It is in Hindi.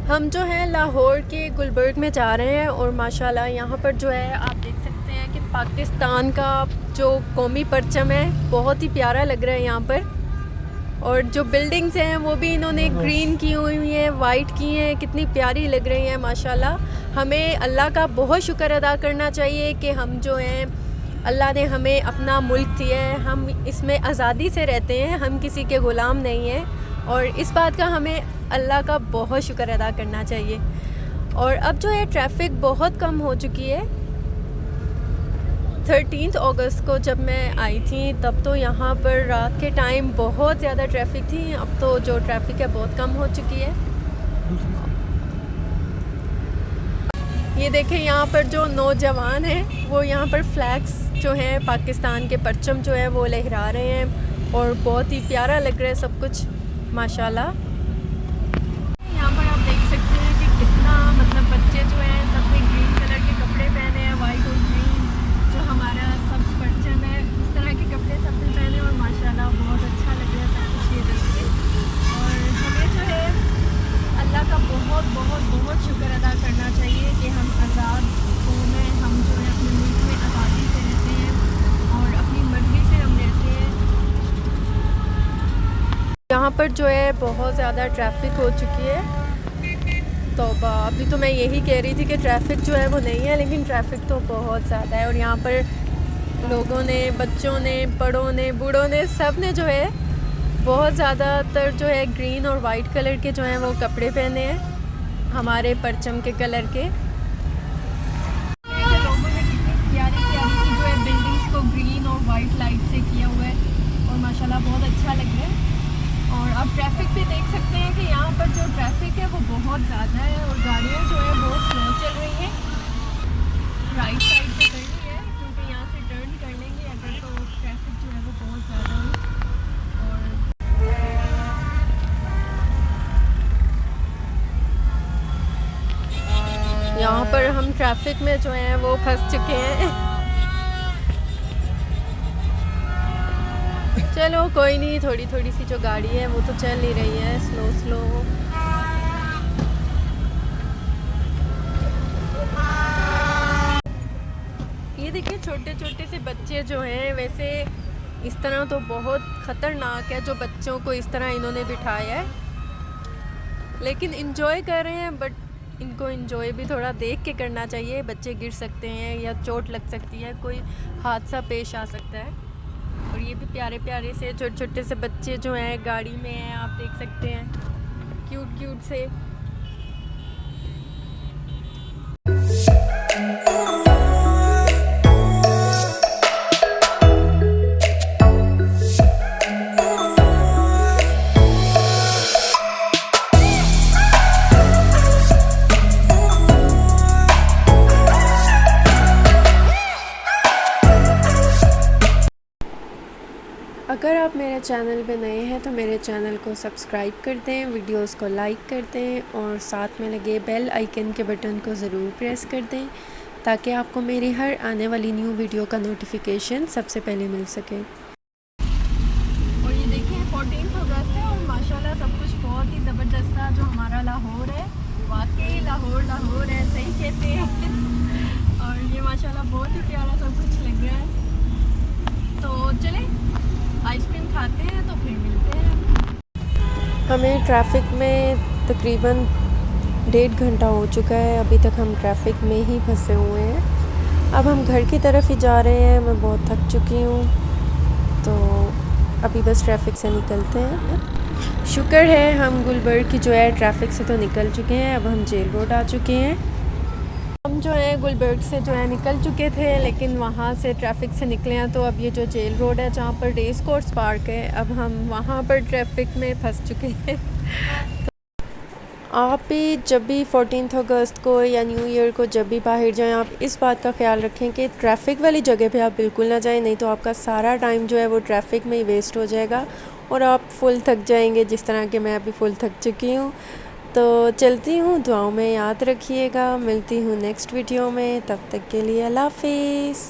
हम जो है लाहौर के गुलबर्ग में जा रहे हैं और माशाल्लाह यहाँ पर जो है आप देख सकते हैं कि पाकिस्तान का जो कौमी परचम है बहुत ही प्यारा लग रहा है यहाँ पर। और जो बिल्डिंग्स हैं वो भी इन्होंने ग्रीन की हुई हैं, वाइट की हैं, कितनी प्यारी लग रही हैं माशाल्लाह। हमें अल्लाह का बहुत शुक्र अदा करना चाहिए कि हम जो हैं अल्लाह ने हमें अपना मुल्क दिया है, हम इसमें आज़ादी से रहते हैं, हम किसी के ग़ुलाम नहीं हैं। और इस बात का हमें अल्लाह का बहुत शुक्र अदा करना चाहिए। और अब जो है ट्रैफिक बहुत कम हो चुकी है। 13 अगस्त को जब मैं आई थी तब तो यहाँ पर रात के टाइम बहुत ज़्यादा ट्रैफिक थी। अब तो जो ट्रैफिक है बहुत कम हो चुकी है। ये देखें यहाँ पर जो नौजवान हैं वो यहाँ पर फ्लैग्स जो हैं पाकिस्तान के परचम जो है वो लहरा रहे हैं और बहुत ही प्यारा लग रहा है सब कुछ माशाल्लाह। यहाँ पर आप देख सकते हैं कि कितना मतलब बच्चे जो हैं सबने ग्रीन कलर के कपड़े पहने हैं, वाइट और ग्रीन जो हमारा सब परचम है उस तरह के कपड़े सबने पहने और माशाल्लाह बहुत अच्छा लग रहा है सब कुछ ये देख के। और हमें जो है अल्लाह का बहुत बहुत बहुत शुक्र अदा करना चाहिए कि हम आज़ाद कौम हैं, हम जो है अपने मुल्क में आज़ादी से रहते हैं और अपनी मर्ज़ी से हम रहते हैं। यहाँ पर जो है बहुत ज़्यादा ट्रैफिक हो चुकी है। तो अभी तो मैं यही कह रही थी कि ट्रैफिक जो है वो नहीं है, लेकिन ट्रैफिक तो बहुत ज़्यादा है। और यहाँ पर लोगों ने, बच्चों ने, बड़ों ने, बूढ़ों ने, सब ने जो है बहुत ज़्यादातर जो है ग्रीन और वाइट कलर के जो हैं वो कपड़े पहने हैं हमारे परचम के कलर के। लोगों ने कितनी प्यारी प्यारी सी जो है बिल्डिंग्स को ग्रीन और वाइट लाइट से किया हुआ है और माशाल्लाह बहुत अच्छा लग रहा है। और अब ट्रैफिक भी देख सकते हैं कि यहाँ पर जो ट्रैफिक है वो बहुत ज़्यादा है और गाड़ियाँ जो है बहुत स्लो चल रही हैं। राइट साइड पे करनी है क्योंकि यहाँ से टर्न कर लेंगे अगर तो ट्रैफिक जो है वो बहुत ज़्यादा है। और यहाँ पर हम ट्रैफिक में जो हैं वो फंस चुके हैं। चलो कोई नहीं, थोड़ी थोड़ी सी जो गाड़ी है वो तो चल ही रही है स्लो स्लो। ये देखिए छोटे छोटे से बच्चे जो हैं, वैसे इस तरह तो बहुत ख़तरनाक है जो बच्चों को इस तरह इन्होंने बिठाया है, लेकिन इन्जॉय कर रहे हैं। बट इनको इन्जॉय भी थोड़ा देख के करना चाहिए, बच्चे गिर सकते हैं या चोट लग सकती है, कोई हादसा पेश आ सकता है। और ये भी प्यारे प्यारे से छोटे छोटे से बच्चे जो हैं गाड़ी में हैं, आप देख सकते हैं क्यूट क्यूट से। अगर आप मेरे चैनल पे नए हैं तो मेरे चैनल को सब्सक्राइब कर दें, वीडियोस को लाइक कर दें और साथ में लगे बेल आइकन के बटन को ज़रूर प्रेस कर दें ताकि आपको मेरी हर आने वाली न्यू वीडियो का नोटिफिकेशन सबसे पहले मिल सके। और ये देखिए 14 अगस्त है और माशाल्लाह सब कुछ बहुत ही ज़बरदस्त था। जो हमारा लाहौर है वाकई लाहौर लाहौर है, सही कहते हैं। और ये माशाल्लाह बहुत ही प्यारा सब कुछ लग रहा है। तो चलें आइसक्रीम खाते हैं तो फिर मिलते हैं। हमें ट्रैफिक में तकरीबन 1.5 घंटा हो चुका है, अभी तक हम ट्रैफिक में ही फंसे हुए हैं। अब हम घर की तरफ ही जा रहे हैं, मैं बहुत थक चुकी हूँ तो अभी बस ट्रैफिक से निकलते हैं। शुक्र है हम गुलबर्ग की जो है ट्रैफिक से तो निकल चुके हैं, अब हम जेल रोड आ चुके हैं। हम जो है गुलबर्ग से जो है निकल चुके थे, लेकिन वहाँ से ट्रैफिक से निकले हैं तो अब ये जो जेल रोड है जहाँ पर रेस कोर्स पार्क है, अब हम वहाँ पर ट्रैफिक में फंस चुके हैं। तो आप भी जब भी 14 अगस्त को या न्यू ईयर को जब भी बाहर जाएं, आप इस बात का ख्याल रखें कि ट्रैफिक वाली जगह पे आप बिल्कुल ना जाएं, नहीं तो आपका सारा टाइम जो है वो ट्रैफिक में ही वेस्ट हो जाएगा और आप फुल थक जाएंगे, जिस तरह के मैं अभी फुल थक चुकी हूँ। तो चलती हूँ, दुआओं में याद रखिएगा, मिलती हूँ नेक्स्ट वीडियो में, तब तक के लिए अल्लाह हाफिज़।